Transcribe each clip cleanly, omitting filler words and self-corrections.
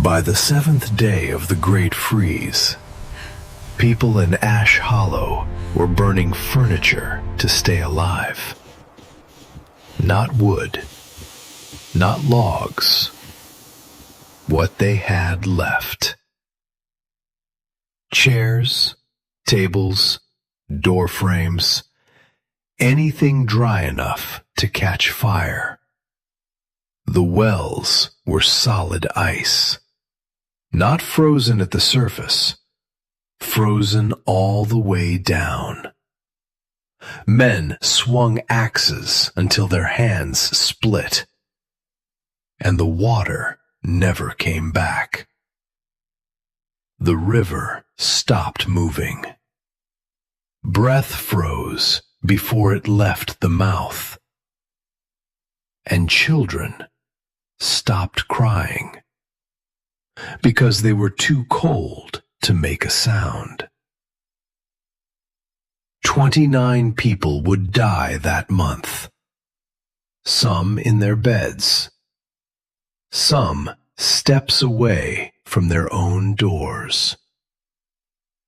By the seventh day of the Great Freeze, people in Ash Hollow were burning furniture to stay alive. Not wood, not logs, what they had left. Chairs, tables, door frames, anything dry enough to catch fire. The wells were solid ice, not frozen at the surface, frozen all the way down. Men swung axes until their hands split, and the water never came back. The river stopped moving. Breath froze before it left the mouth, and children stopped crying because they were too cold to make a sound. 29 people would die that month, some in their beds, some steps away from their own doors,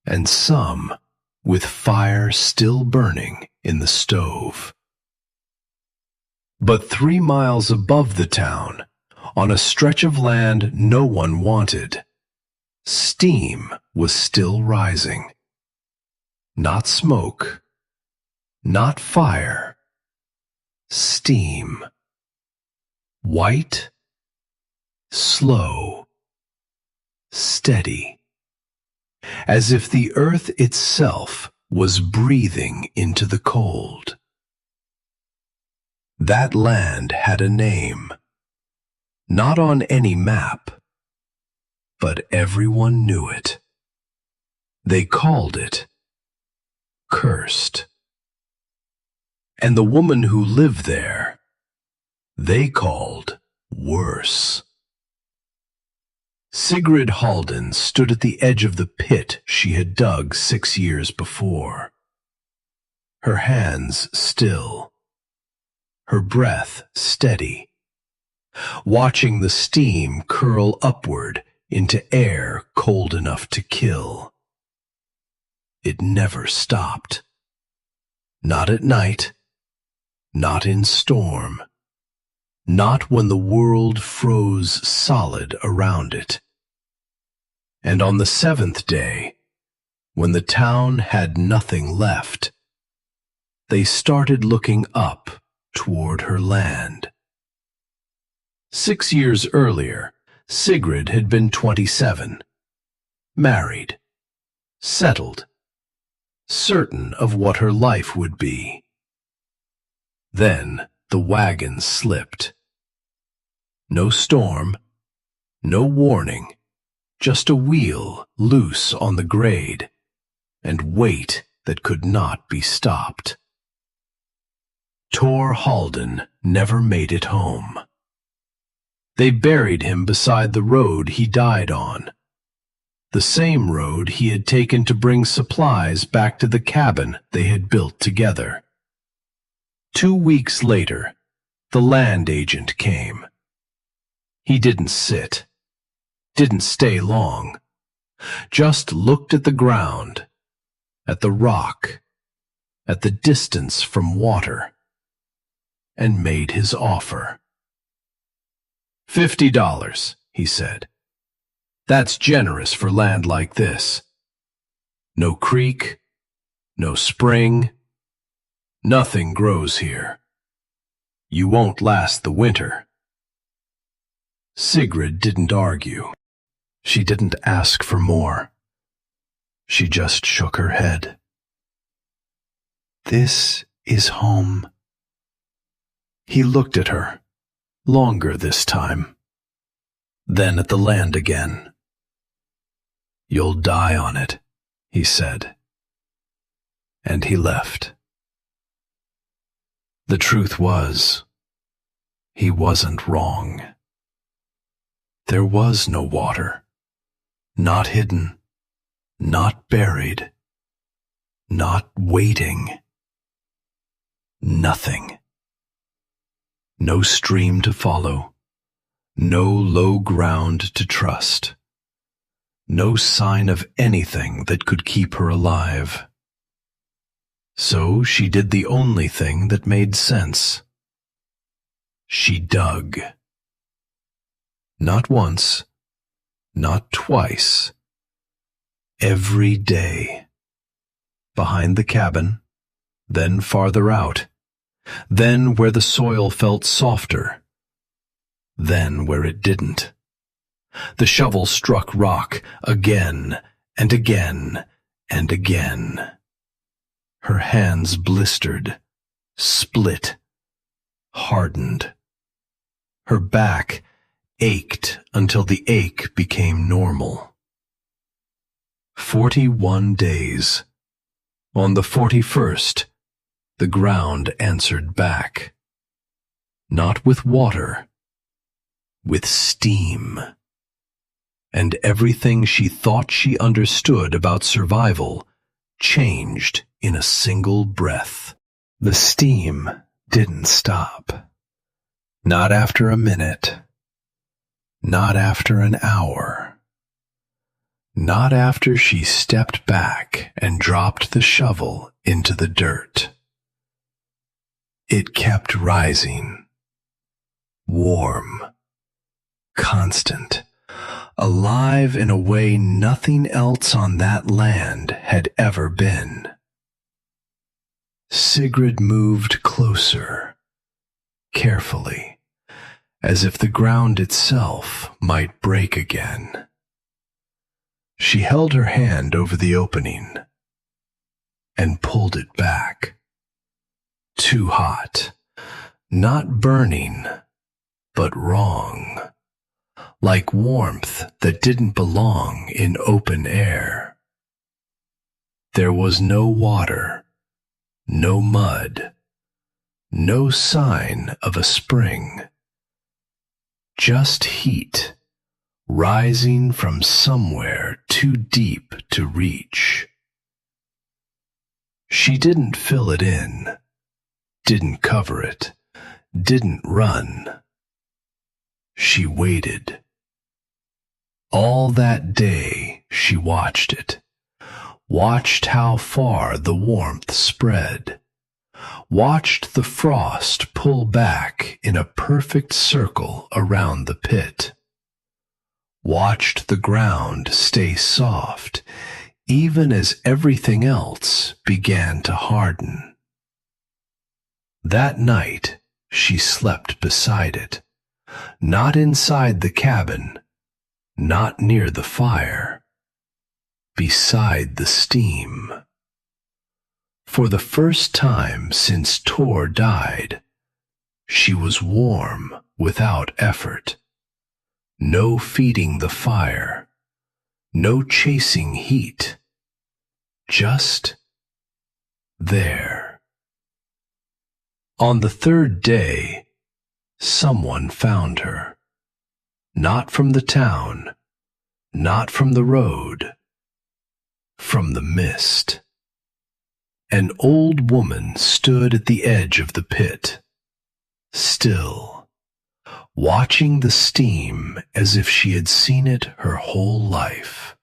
and some with fire still burning in the stove. But 3 miles above the town, on a stretch of land no one wanted, steam was still rising. Not smoke, not fire, steam. White, slow, steady, as if the earth itself was breathing into the cold. That land had a name, not on any map, but everyone knew it. They called it Cursed. And the woman who lived there, they called Worse. Sigrid Halden stood at the edge of the pit she had dug 6 years before. Her hands still, her breath steady, watching the steam curl upward into air cold enough to kill. It never stopped. Not at night, not in storm, not when the world froze solid around it. And on the 7th day, when the town had nothing left, they started looking up toward her land. 6 years earlier, Sigrid had been 27, married, settled, certain of what her life would be. Then the wagon slipped. No storm, no warning, just a wheel loose on the grade, and weight that could not be stopped. Tor Halden never made it home. They buried him beside the road he died on, the same road he had taken to bring supplies back to the cabin they had built together. 2 weeks later, the land agent came. He didn't sit, didn't stay long, just looked at the ground, at the rock, at the distance from water, and made his offer. $50, he said. That's generous for land like this. No creek, no spring, nothing grows here. You won't last the winter. Sigrid didn't argue. She didn't ask for more. She just shook her head. This is home. He looked at her, longer this time, then at the land again. You'll die on it, he said. And he left. The truth was, he wasn't wrong. There was no water, not hidden, not buried, not waiting. Nothing. No stream to follow, No low ground to trust. No sign of anything that could keep her alive. So she did the only thing that made sense. She dug. Not once, not twice. Every day. Behind the cabin, then farther out, then where the soil felt softer, then where it didn't. The shovel struck rock again and again and again. Her hands blistered, split, hardened. Her back ached until the ache became normal. 41 days. On the 41st, the ground answered back. Not with water, with steam. And everything she thought she understood about survival changed in a single breath. The steam didn't stop. Not after a minute. Not after an hour. Not after she stepped back and dropped the shovel into the dirt. It kept rising. Warm. Constant. Alive in a way nothing else on that land had ever been. Sigrid moved closer, carefully, as if the ground itself might break again. She held her hand over the opening and pulled it back. Too hot, not burning, but wrong. Like warmth that didn't belong in open air. There was no water, no mud, no sign of a spring. Just heat, rising from somewhere too deep to reach. She didn't fill it in, didn't cover it, didn't run. She waited. All that day she watched it, watched how far the warmth spread, watched the frost pull back in a perfect circle around the pit, watched the ground stay soft even as everything else began to harden. That night she slept beside it, not inside the cabin, not near the fire, beside the steam. For the first time since Tor died, she was warm without effort. No feeding the fire, no chasing heat, just there. On the third day, someone found her. Not from the town, not from the road, from the mist. An old woman stood at the edge of the pit, still, watching the steam as if she had seen it her whole life.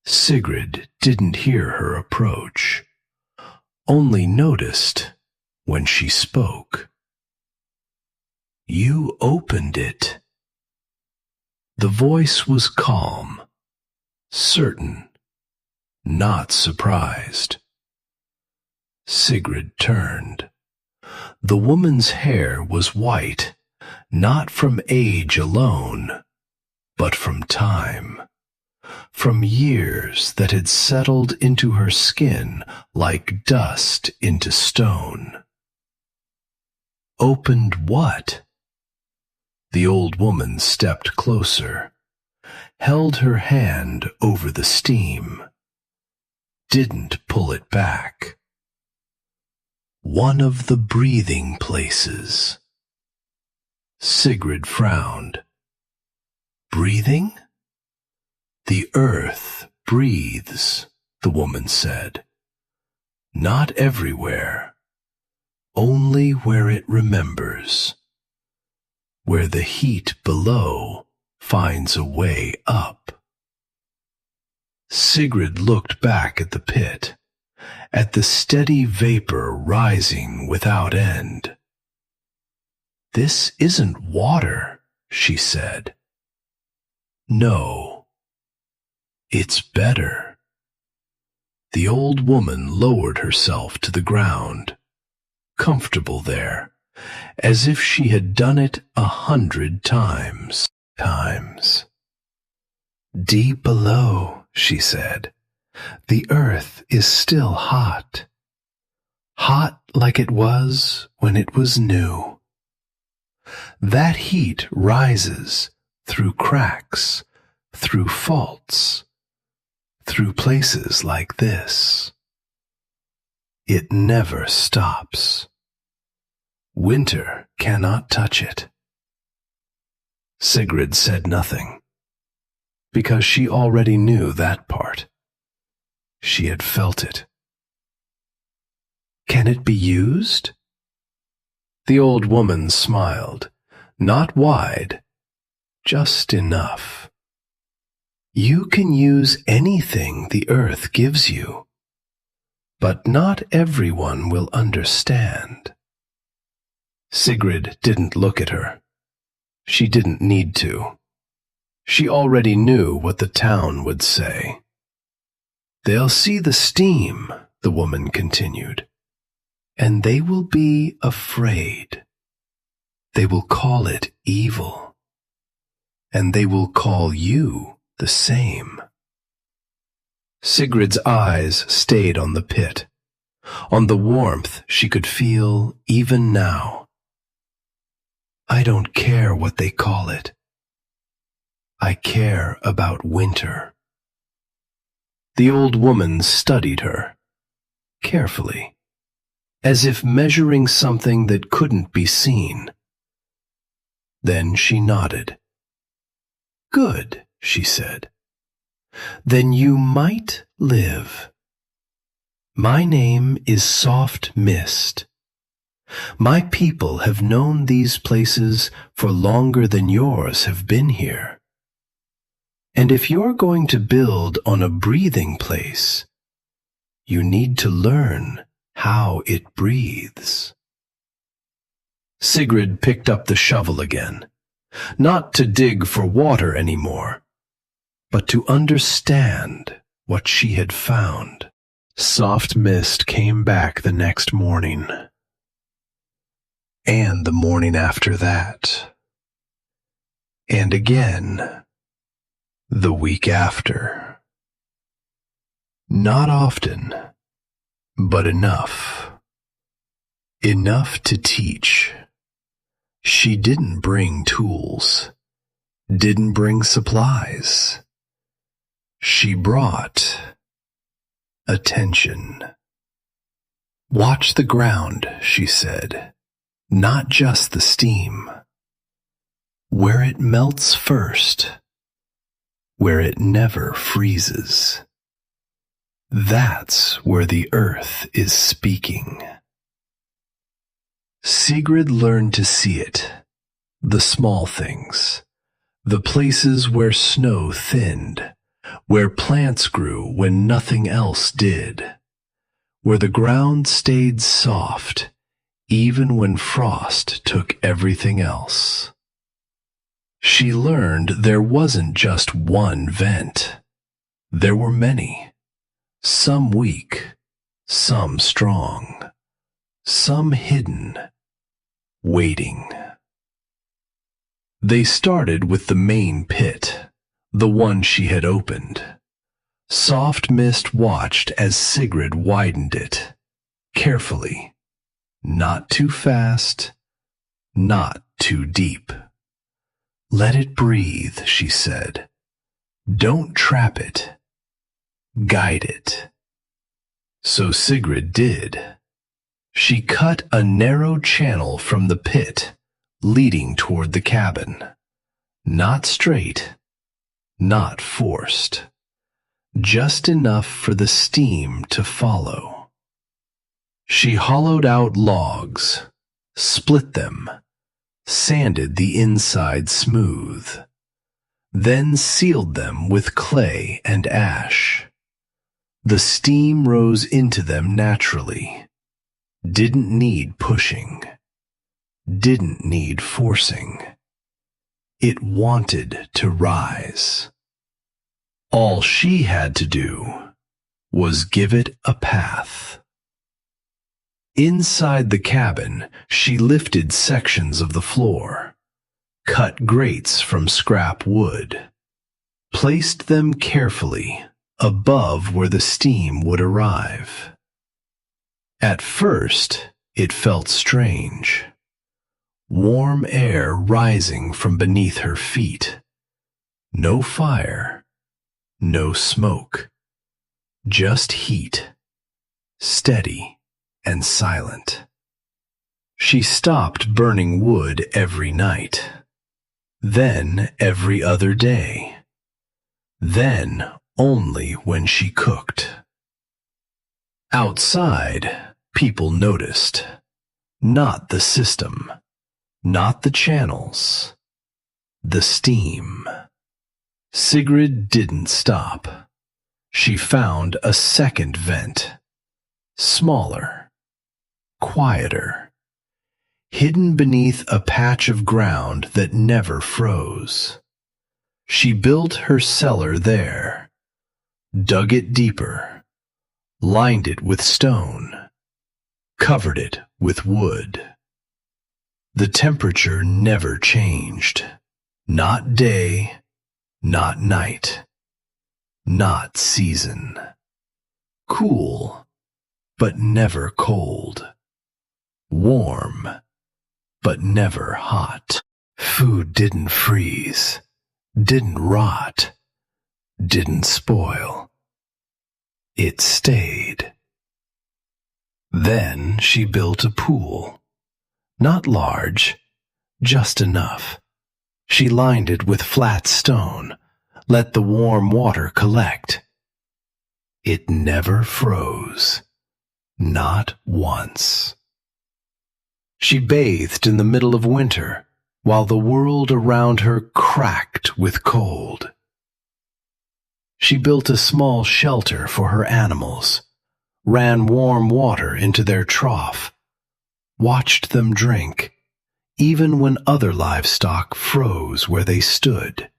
Sigrid didn't hear her approach, only noticed when she spoke. "You opened it." The voice was calm, certain, not surprised. Sigrid turned. The woman's hair was white, not from age alone, but from time, from years that had settled into her skin like dust into stone. Opened what? The old woman stepped closer, held her hand over the steam, didn't pull it back. One of the breathing places. Sigrid frowned. Breathing? The earth breathes, the woman said. Not everywhere, only where it remembers. where the heat below finds a way up. Sigrid looked back at the pit, at the steady vapor rising without end. "This isn't water," she said. "No, it's better." The old woman lowered herself to the ground, comfortable there, as if she had done it 100 times. "Deep below," she said, "the earth is still hot. Hot like it was when it was new. That heat rises through cracks, through faults, through places like this. It never stops. Winter cannot touch it." Sigrid said nothing, because she already knew that part. She had felt it. "Can it be used?" The old woman smiled, not wide, just enough. "You can use anything the earth gives you, but not everyone will understand." Sigrid didn't look at her. She didn't need to. She already knew what the town would say. "They'll see the steam," the woman continued, "and they will be afraid. They will call it evil, and they will call you the same." Sigrid's eyes stayed on the pit, on the warmth she could feel even now. "I don't care what they call it. I care about winter." The old woman studied her, carefully, as if measuring something that couldn't be seen. Then she nodded. "Good," she said. "Then you might live. My name is Soft Mist. My people have known these places for longer than yours have been here. And if you're going to build on a breathing place, you need to learn how it breathes." Sigrid picked up the shovel again, not to dig for water anymore, but to understand what she had found. Soft Mist came back the next morning, and the morning after that, and again the week after. Not often, but enough. Enough to teach. She didn't bring tools, didn't bring supplies. She brought attention. "Watch the ground," she said, "not just the steam. Where it melts first, where it never freezes. That's where the earth is speaking." Sigrid learned to see it, the small things, the places where snow thinned, where plants grew when nothing else did, where the ground stayed soft even when frost took everything else. She learned there wasn't just one vent. There were many, some weak, some strong, some hidden, waiting. They started with the main pit, the one she had opened. Soft Mist watched as Sigrid widened it, carefully, not too fast, not too deep. "Let it breathe," she said. "Don't trap it. Guide it." So Sigrid did. She cut a narrow channel from the pit, leading toward the cabin. Not straight, not forced. Just enough for the steam to follow. She hollowed out logs, split them, sanded the inside smooth, then sealed them with clay and ash. The steam rose into them naturally, didn't need pushing, didn't need forcing. It wanted to rise. All she had to do was give it a path. Inside the cabin, she lifted sections of the floor, cut grates from scrap wood, placed them carefully above where the steam would arrive. At first, it felt strange. Warm air rising from beneath her feet. No fire, no smoke, just heat, steady and silent. She stopped burning wood every night, then every other day, then only when she cooked. Outside, people noticed, not the system, not the channels, the steam. Sigrid didn't stop. She found a second vent, smaller, quieter, hidden beneath a patch of ground that never froze. She built her cellar there, dug it deeper, lined it with stone, covered it with wood. The temperature never changed, not day, not night, not season. Cool, but never cold. Warm, but never hot. Food didn't freeze, didn't rot, didn't spoil. It stayed. Then she built a pool. Not large, just enough. She lined it with flat stone, let the warm water collect. It never froze, not once. She bathed in the middle of winter, while the world around her cracked with cold. She built a small shelter for her animals, ran warm water into their trough, watched them drink, even when other livestock froze where they stood.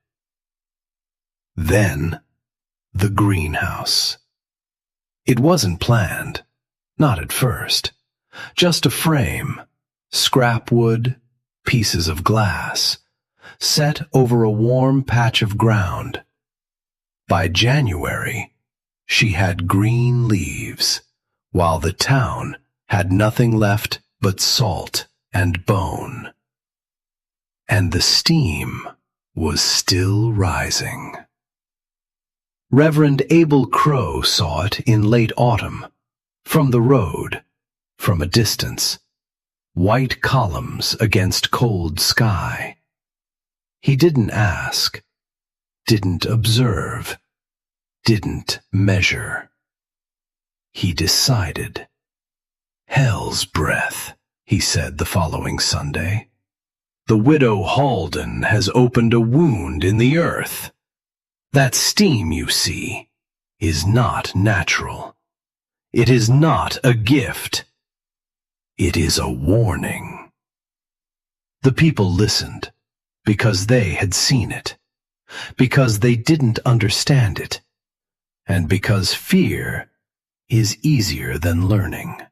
Then, the greenhouse. It wasn't planned, not at first, just a frame, scrap wood, pieces of glass, set over a warm patch of ground. By January, she had green leaves, while the town had nothing left but salt and bone. And the steam was still rising. Reverend Abel Crow saw it in late autumn, from the road, from a distance, white columns against cold sky. He didn't ask, didn't observe, didn't measure. He decided. Hell's breath, he said the following Sunday. The widow Halden has opened a wound in the earth. That steam, you see, is not natural. It is not a gift. It is a warning. The people listened because they had seen it, because they didn't understand it, and because fear is easier than learning.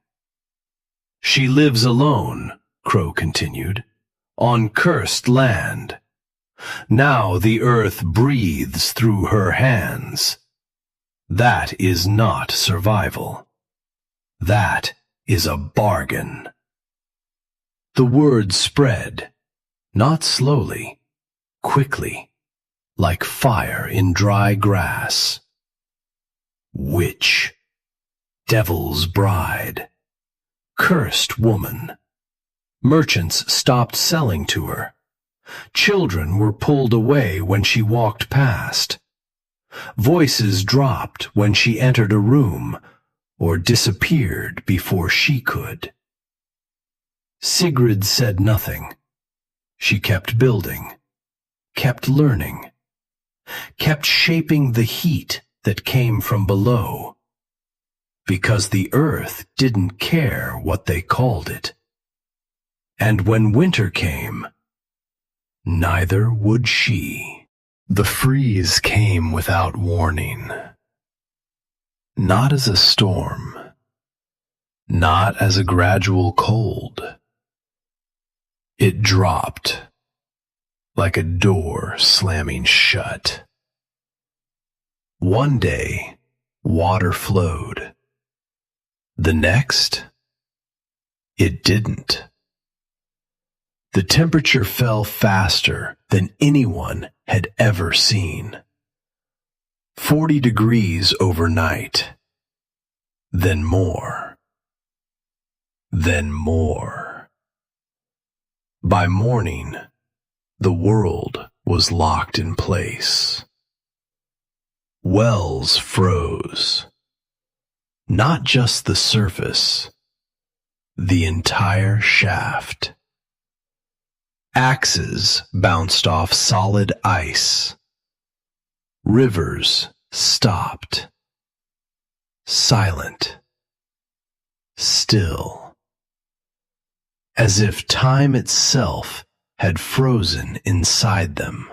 She lives alone, Crow continued, on cursed land. Now the earth breathes through her hands. That is not survival. That is a bargain. The word spread, not slowly, quickly, like fire in dry grass. Witch, devil's bride, cursed woman. Merchants stopped selling to her. Children were pulled away when she walked past. Voices dropped when she entered a room or disappeared before she could. Sigrid said nothing. She kept building, kept learning, kept shaping the heat that came from below, because the earth didn't care what they called it. And when winter came, neither would she. The freeze came without warning, not as a storm, not as a gradual cold. It dropped like a door slamming shut. One day, water flowed. The next, it didn't. The temperature fell faster than anyone had ever seen. 40 degrees overnight. Then more. Then more. By morning, the world was locked in place. Wells froze. Not just the surface, the entire shaft. Axes bounced off solid ice. Rivers stopped. Silent. Still. As if time itself had frozen inside them.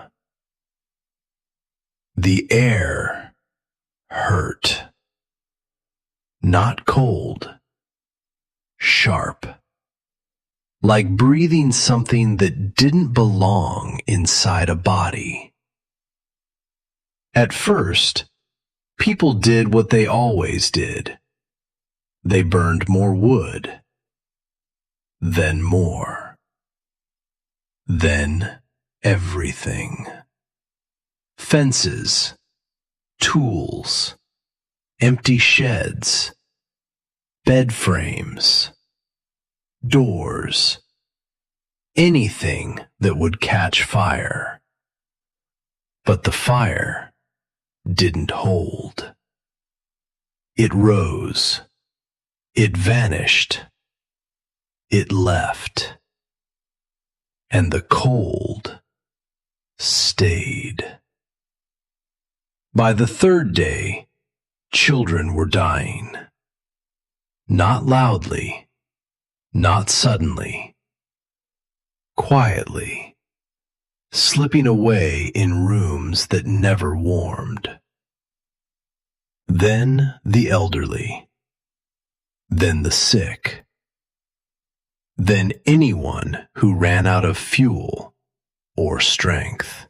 The air hurt. Not cold. Sharp. Like breathing something that didn't belong inside a body. At first, people did what they always did. They burned more wood. Then more. Then everything. Fences, tools, empty sheds, bed frames, doors, anything that would catch fire. But the fire didn't hold. It rose. It vanished. It left. And the cold stayed. By the third day, children were dying. Not loudly, not suddenly. Quietly, slipping away in rooms that never warmed. Then the elderly. Then the sick. Then anyone who ran out of fuel or strength.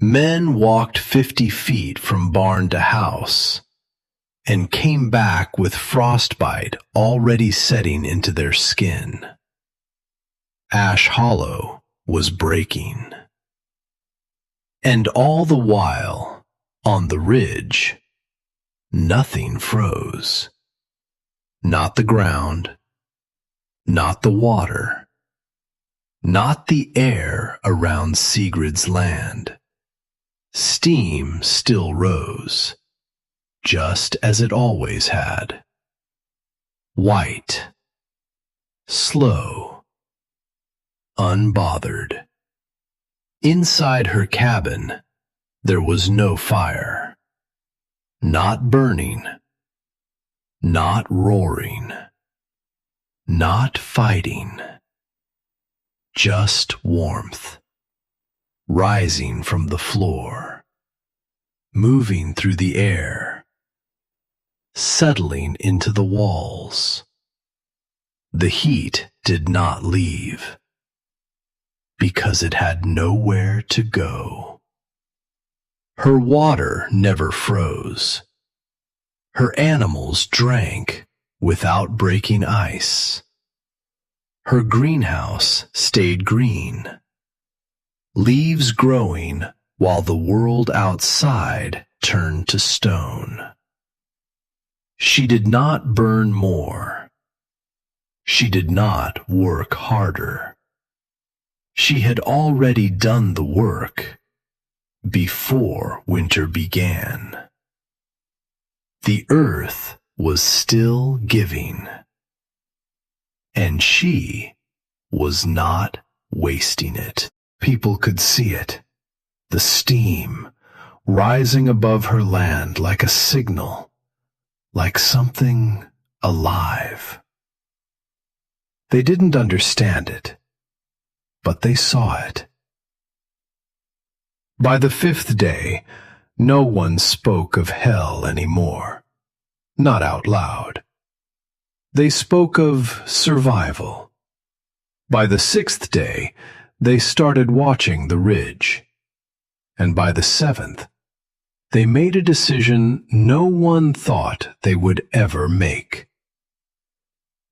Men walked 50 feet from barn to house and came back with frostbite already setting into their skin. Ash Hollow was breaking. And all the while, on the ridge, nothing froze. Not the ground, not the water, not the air around Sigrid's land. Steam still rose, just as it always had. White, slow, unbothered. Inside her cabin, there was no fire. Not burning, not roaring, not fighting. Just warmth. Rising from the floor, moving through the air, settling into the walls. The heat did not leave, because it had nowhere to go. Her water never froze. Her animals drank without breaking ice. Her greenhouse stayed green. Leaves growing while the world outside turned to stone. She did not burn more. She did not work harder. She had already done the work before winter began. The earth was still giving, and she was not wasting it. People could see it, the steam rising above her land like a signal, like something alive. They didn't understand it, but they saw it. By the 5th day, no one spoke of hell anymore, not out loud. They spoke of survival. By the 6th day, they started watching the ridge, and by the 7th, they made a decision no one thought they would ever make.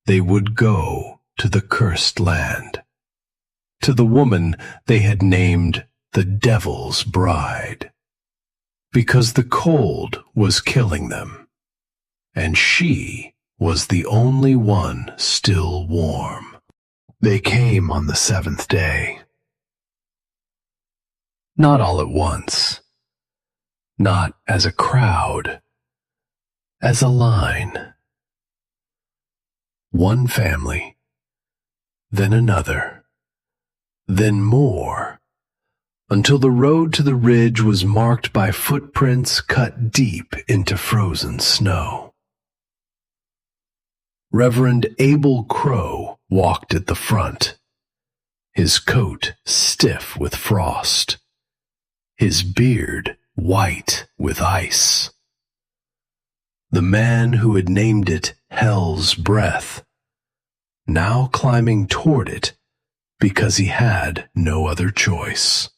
They would go to the cursed land, to the woman they had named the Devil's Bride, because the cold was killing them, and she was the only one still warm. They came on the 7th day. Not all at once, not as a crowd, as a line. One family, then another, then more, until the road to the ridge was marked by footprints cut deep into frozen snow. Reverend Abel Crow walked at the front, his coat stiff with frost, his beard white with ice. The man who had named it Hell's Breath, now climbing toward it because he had no other choice.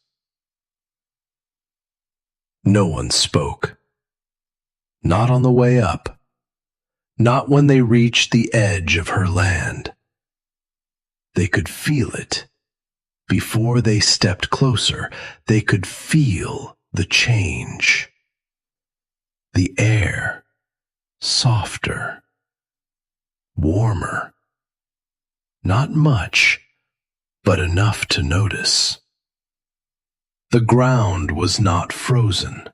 No one spoke. Not on the way up. Not when they reached the edge of her land. They could feel it. Before they stepped closer, they could feel the change. The air, softer, warmer. Not much, but enough to notice. The ground was not frozen.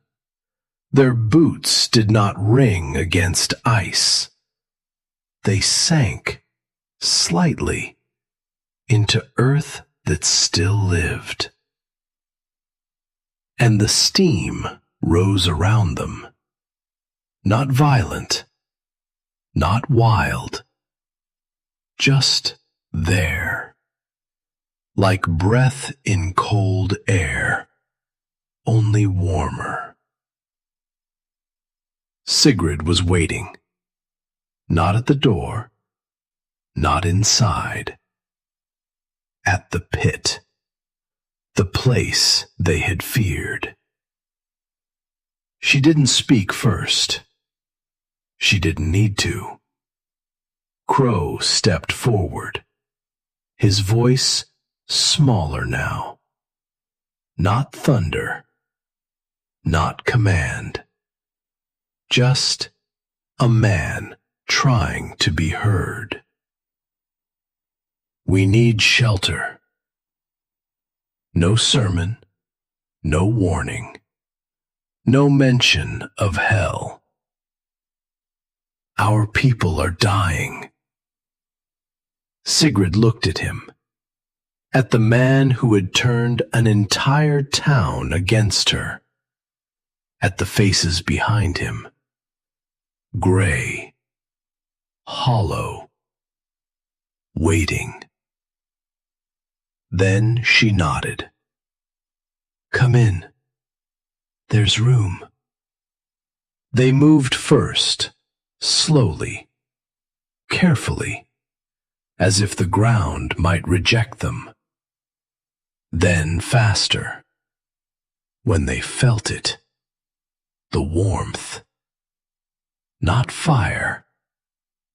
Their boots did not ring against ice. They sank slightly into earth that still lived. And the steam rose around them, not violent, not wild, just there, like breath in cold air, only warmer. Sigrid was waiting, not at the door, not inside, at the pit, the place they had feared. She didn't speak first. She didn't need to. Crow stepped forward, his voice smaller now. Not thunder, not command. Just a man trying to be heard. We need shelter. No sermon, no warning, no mention of hell. Our people are dying. Sigrid looked at him, at the man who had turned an entire town against her, at the faces behind him, gray, hollow, waiting. Then she nodded. Come in. There's room. They moved first, slowly, carefully, as if the ground might reject them. Then faster, when they felt it, the warmth. Not fire,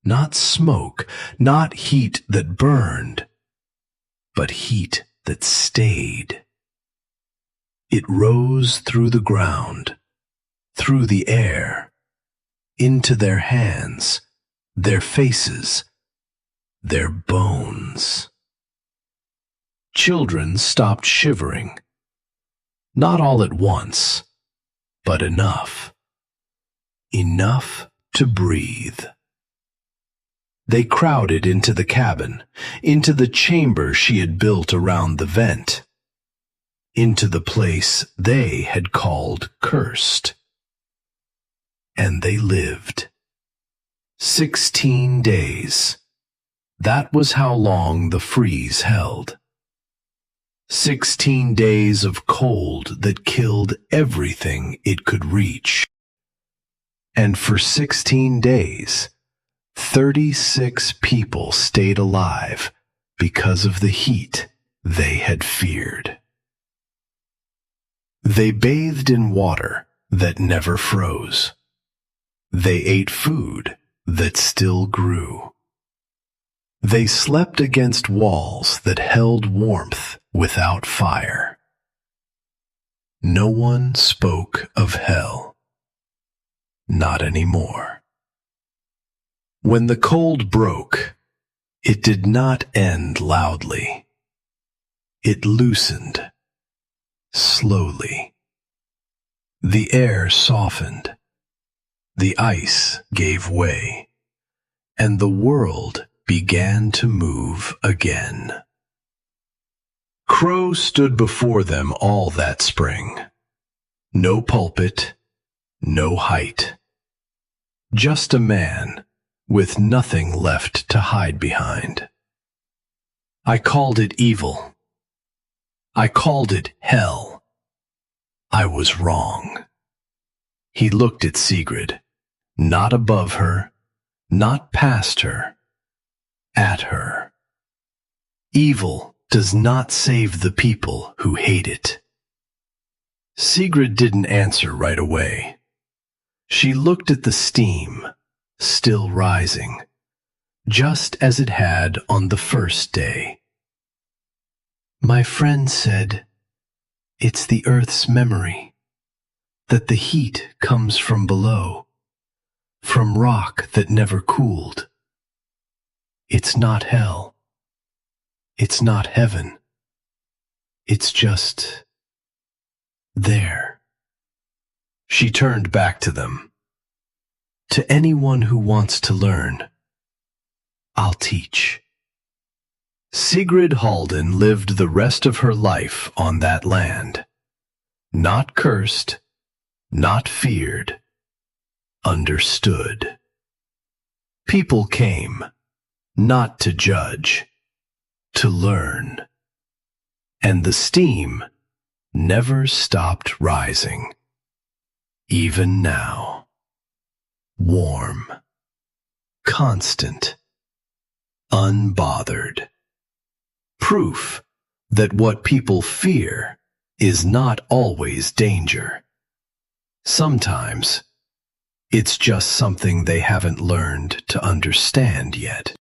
not smoke, not heat that burned, but heat that stayed. It rose through the ground, through the air, into their hands, their faces, their bones. Children stopped shivering. Not all at once, but enough. Enough to breathe. They crowded into the cabin, into the chamber she had built around the vent, into the place they had called cursed. And they lived. 16 days. That was how long the freeze held. 16 days of cold that killed everything it could reach. And for 16 days, 36 people stayed alive because of the heat they had feared. They bathed in water that never froze. They ate food that still grew. They slept against walls that held warmth without fire. No one spoke of hell. Not anymore. When the cold broke, it did not end loudly. It loosened, slowly. The air softened. The ice gave way, and the world began to move again. Crow stood before them all that spring. No pulpit, no height. Just a man with nothing left to hide behind. I called it evil. I called it hell. I was wrong. He looked at Sigrid, not above her, not past her, at her. Evil does not save the people who hate it. Sigrid didn't answer right away. She looked at the steam, still rising, just as it had on the first day. My friend said, "It's the earth's memory, that the heat comes from below, from rock that never cooled. It's not hell. It's not heaven. It's just there." She turned back to them. "To anyone who wants to learn, I'll teach." Sigrid Halden lived the rest of her life on that land. Not cursed, not feared, understood. People came, not to judge, to learn. And the steam never stopped rising, even now. Warm, constant, unbothered. Proof that what people fear is not always danger. Sometimes it's just something they haven't learned to understand yet.